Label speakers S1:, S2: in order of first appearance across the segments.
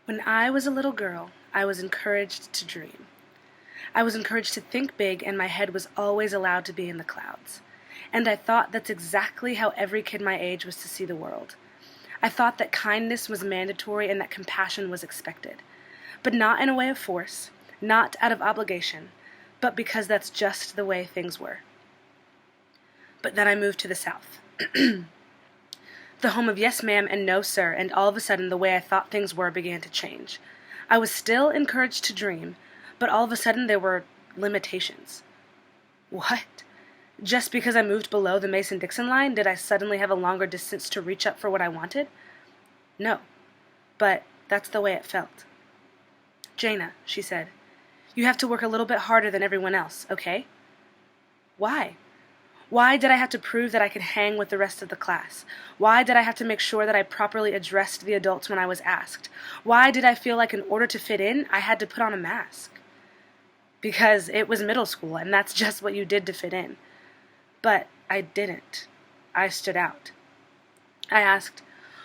S1: When I was a little girl, I was encouraged to dream. I was encouraged to think big, and my head was always allowed to be in the clouds. And I thought that's exactly how every kid my age was to see the world. I thought that kindness was mandatory and that compassion was expected. But not in a way of force, not out of obligation, but because that's just the way things were. But then I moved to the South. The home of yes ma'am and no sir, and all of a sudden the way I thought things were began to change. I was still encouraged to dream, but all of a sudden there were limitations. What? Just because I moved below the Mason-Dixon line, did I suddenly have a longer distance to reach up for what I wanted? No, but that's the way it felt. "Jaina," she said, "you have to work a little bit harder than everyone else, okay?" Why? Why did I have to prove that I could hang with the rest of the class? Why did I have to make sure that I properly addressed the adults when I was asked? Why did I feel like in order to fit in, I had to put on a mask? Because it was middle school, and that's just what you did to fit in. But I didn't. I stood out. I asked,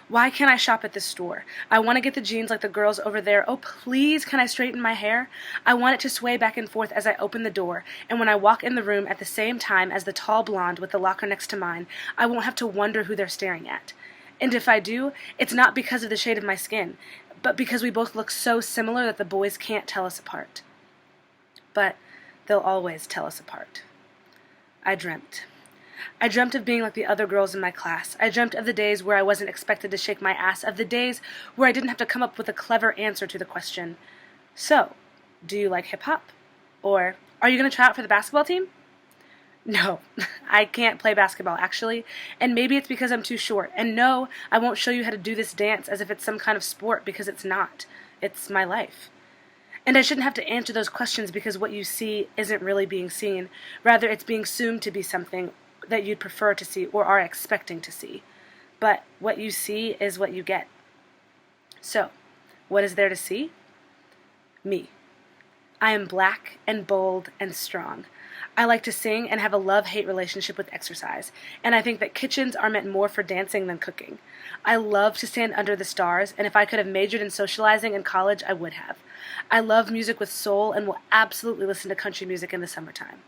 S1: "Why can't I shop at this store? I want to get the jeans like the girls over there. Oh, please, can I straighten my hair? I want it to sway back and forth as I open the door, and when I walk in the room at the same time as the tall blonde with the locker next to mine, I won't have to wonder who they're staring at. And if I do, it's not because of the shade of my skin, but because we both look so similar that the boys can't tell us apart." But they'll always tell us apart. I dreamt. I dreamt of being like the other girls in my class. I dreamt of the days where I wasn't expected to shake my ass, of the days where I didn't have to come up with a clever answer to the question, "So, do you like hip-hop?" Or, "Are you going to try out for the basketball team?" No, I can't play basketball, actually, and maybe it's because I'm too short. And no, I won't show you how to do this dance as if it's some kind of sport, because it's not. It's my life. And I shouldn't have to answer those questions because what you see isn't really being seen. Rather, it's being assumed to be something that you'd prefer to see or are expecting to see. But what you see is what you get. So, what is there to see? Me. I am black and bold and strong. I like to sing and have a love-hate relationship with exercise, and I think that kitchens are meant more for dancing than cooking. I love to stand under the stars, and if I could have majored in socializing in college, I would have. I love music with soul and will absolutely listen to country music in the summertime.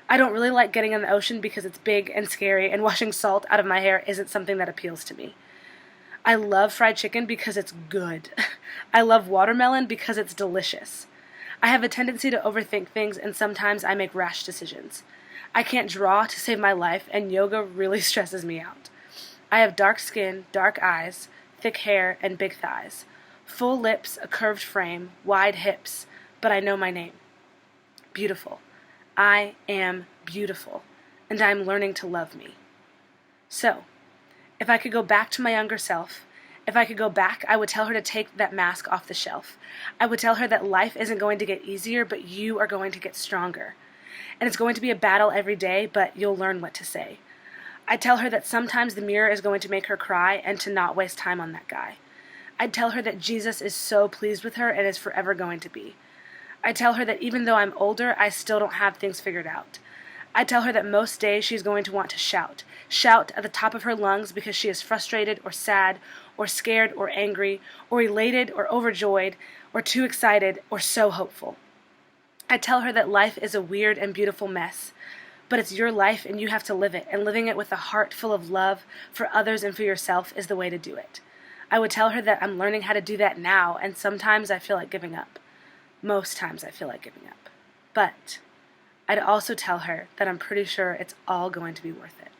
S1: I don't really like getting in the ocean because it's big and scary, and washing salt out of my hair isn't something that appeals to me. I love fried chicken because it's good. I love watermelon because it's delicious. I have a tendency to overthink things, and sometimes I make rash decisions. I can't draw to save my life, and yoga really stresses me out. I have dark skin, dark eyes, thick hair, and big thighs. Full lips, a curved frame, wide hips, but I know my name. Beautiful. I am beautiful, and I am learning to love me. So, if I could go back to my younger self, if I could go back, I would tell her to take that mask off the shelf. I would tell her that life isn't going to get easier, but you are going to get stronger. And it's going to be a battle every day, but you'll learn what to say. I'd tell her that sometimes the mirror is going to make her cry and to not waste time on that guy. I'd tell her that Jesus is so pleased with her and is forever going to be. I'd tell her that even though I'm older, I still don't have things figured out. I'd tell her that most days she's going to want to shout. Shout at the top of her lungs because she is frustrated or sad or scared or angry or elated or overjoyed or too excited or so hopeful. I'd tell her that life is a weird and beautiful mess, but it's your life and you have to live it, and living it with a heart full of love for others and for yourself is the way to do it. I would tell her that I'm learning how to do that now, and sometimes I feel like giving up. Most times I feel like giving up. But I'd also tell her that I'm pretty sure it's all going to be worth it.